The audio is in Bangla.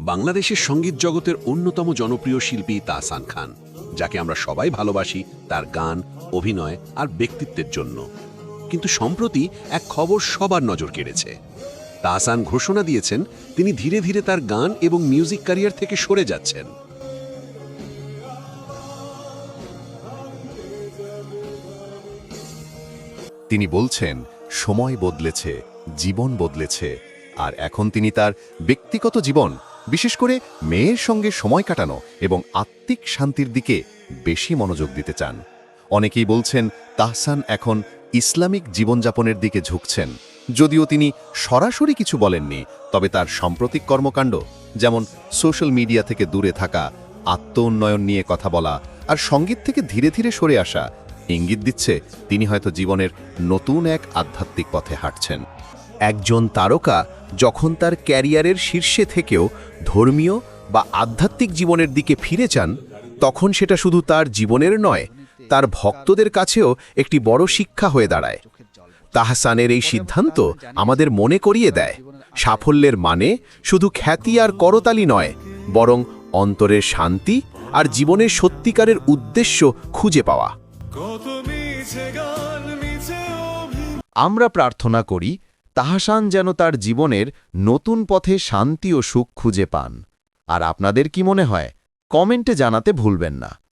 বাংলাদেশের সঙ্গীত জগতের অন্যতম জনপ্রিয় শিল্পী তাহসান খান, যাকে আমরা সবাই ভালোবাসি তার গান, অভিনয় আর ব্যক্তিত্বের জন্য। কিন্তু সম্প্রতি এক খবর সবার নজর কেড়েছে। তাহসান ঘোষণা দিয়েছেন তিনি ধীরে ধীরে তার গান এবং মিউজিক ক্যারিয়ার থেকে সরে যাচ্ছেন। তিনি বলছেন, সময় বদলেছে, জীবন বদলেছে, আর এখন তিনি তার ব্যক্তিগত জীবন, বিশেষ করে মেয়ের সঙ্গে সময় কাটানো এবং আত্মিক শান্তির দিকে বেশি মনোযোগ দিতে চান। অনেকেই বলছেন তাহসান এখন ইসলামিক জীবনযাপনের দিকে ঝুঁকছেন। যদিও তিনি সরাসরি কিছু বলেননি, তবে তার সাম্প্রতিক কর্মকাণ্ড, যেমন সোশ্যাল মিডিয়া থেকে দূরে থাকা, আত্ম-উন্নয়ন নিয়ে কথা বলা আর সঙ্গীত থেকে ধীরে ধীরে সরে আসা, ইঙ্গিত দিচ্ছে তিনি হয়তো জীবনের নতুন এক আধ্যাত্মিক পথে হাঁটছেন। একজন তারকা যখন তার ক্যারিয়ারের শীর্ষে থেকেও ধর্মীয় বা আধ্যাত্মিক জীবনের দিকে ফিরে যান, তখন সেটা শুধু তার জীবনের নয়, তার ভক্তদের কাছেও একটি বড় শিক্ষা হয়ে দাঁড়ায়। তাহসানের এই সিদ্ধান্ত আমাদের মনে করিয়ে দেয়, সাফল্যের মানে শুধু খ্যাতি আর করতালি নয়, বরং অন্তরের শান্তি আর জীবনের সত্যিকারের উদ্দেশ্য খুঁজে পাওয়া। আমরা প্রার্থনা করি তাহসান যেন তার জীবনের নতুন পথে শান্তি ও সুখ খুঁজে পান। আর আপনাদের কি মনে হয়, কমেন্টে জানাতে ভুলবেন না।